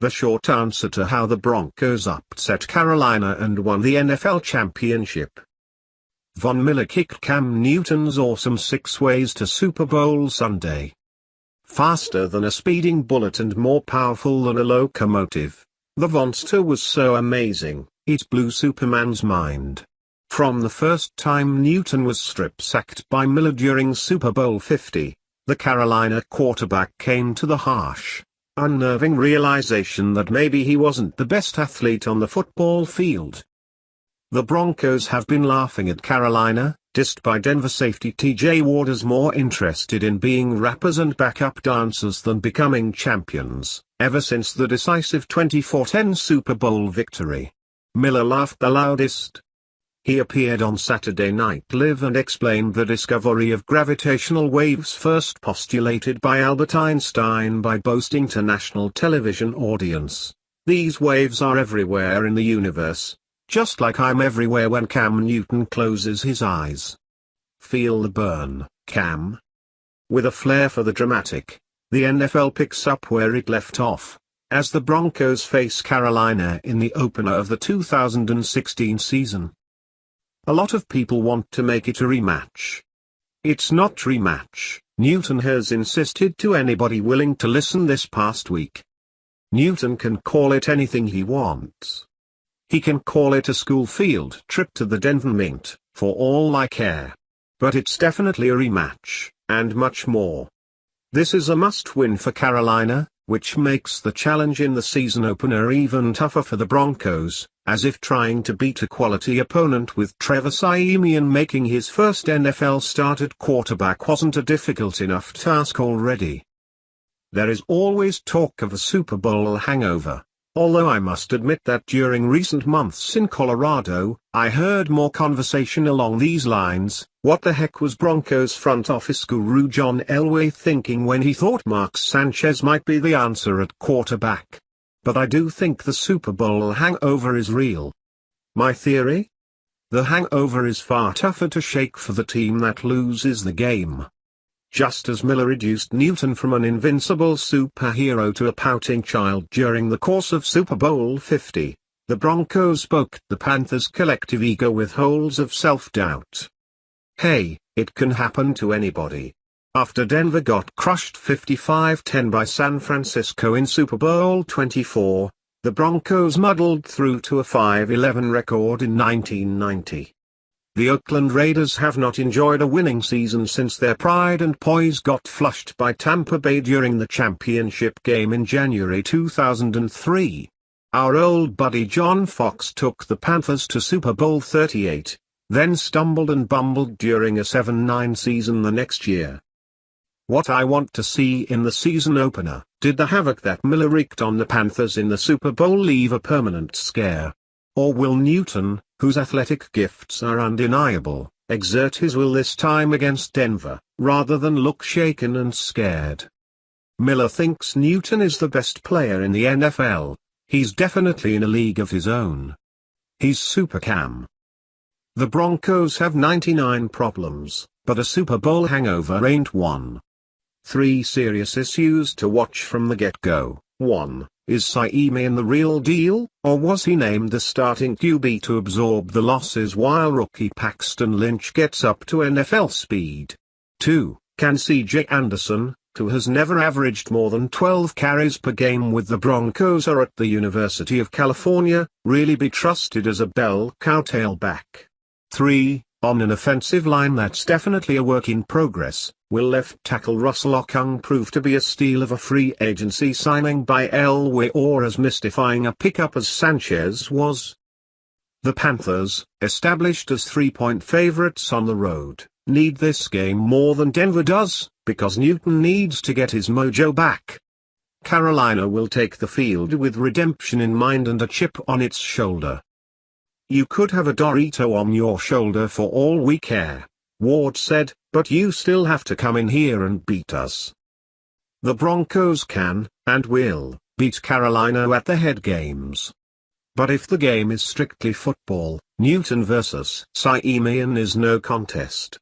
The short answer to how the Broncos upset Carolina and won the NFL championship. Von Miller kicked Cam Newton's awesome 6 ways to Super Bowl Sunday. Faster than a speeding bullet and more powerful than a locomotive, the Vonster was so amazing, it blew Superman's mind. From the first time Newton was strip-sacked by Miller during Super Bowl 50, the Carolina quarterback came to the harsh, unnerving realization that maybe he wasn't the best athlete on the football field. The Broncos have been laughing at Carolina, dissed by Denver safety T.J. Ward, more interested in being rappers and backup dancers than becoming champions, ever since the decisive 24-10 Super Bowl victory. Miller laughed the loudest. He appeared on Saturday Night Live and explained the discovery of gravitational waves first postulated by Albert Einstein by boasting to national television audience. These waves are everywhere in the universe, just like I'm everywhere when Cam Newton closes his eyes. Feel the burn, Cam. With a flair for the dramatic, the NFL picks up where it left off, as the Broncos face Carolina in the opener of the 2016 season. A lot of people want to make it a rematch. It's not rematch, Newton has insisted to anybody willing to listen this past week. Newton can call it anything he wants. He can call it a school field trip to the Denver Mint, for all I care. But it's definitely a rematch, and much more. This is a must-win for Carolina, which makes the challenge in the season opener even tougher for the Broncos, as if trying to beat a quality opponent with Trevor Siemian making his first NFL start at quarterback wasn't a difficult enough task already. There is always talk of a Super Bowl hangover, although I must admit that during recent months in Colorado, I heard more conversation along these lines. What the heck was Broncos front office guru John Elway thinking when he thought Mark Sanchez might be the answer at quarterback? But I do think the Super Bowl hangover is real. My theory? The hangover is far tougher to shake for the team that loses the game. Just as Miller reduced Newton from an invincible superhero to a pouting child during the course of Super Bowl 50, the Broncos poked the Panthers' collective ego with holes of self-doubt. Hey, it can happen to anybody. After Denver got crushed 55-10 by San Francisco in Super Bowl 24, the Broncos muddled through to a 5-11 record in 1990. The Oakland Raiders have not enjoyed a winning season since their pride and poise got flushed by Tampa Bay during the championship game in January 2003. Our old buddy John Fox took the Panthers to Super Bowl 38, then stumbled and bumbled during a 7-9 season the next year. What I want to see in the season opener, did the havoc that Miller wreaked on the Panthers in the Super Bowl leave a permanent scare? Or will Newton, whose athletic gifts are undeniable, exert his will this time against Denver, rather than look shaken and scared? Miller thinks Newton is the best player in the NFL. He's definitely in a league of his own. He's Super Cam. The Broncos have 99 problems, but a Super Bowl hangover ain't one. 3 serious issues to watch from the get-go. 1. Is Siemian the real deal, or was he named the starting QB to absorb the losses while rookie Paxton Lynch gets up to NFL speed? 2. Can C.J. Anderson, who has never averaged more than 12 carries per game with the Broncos or at the University of California, really be trusted as a bell cow tailback? 3. On an offensive line that's definitely a work in progress, will left tackle Russell Okung prove to be a steal of a free agency signing by Elway, or as mystifying a pickup as Sanchez was? The Panthers, established as 3-point favorites on the road, need this game more than Denver does, because Newton needs to get his mojo back. Carolina will take the field with redemption in mind and a chip on its shoulder. You could have a Dorito on your shoulder for all we care, Ward said, but you still have to come in here and beat us. The Broncos can, and will, beat Carolina at the head games. But if the game is strictly football, Newton versus Siemian is no contest.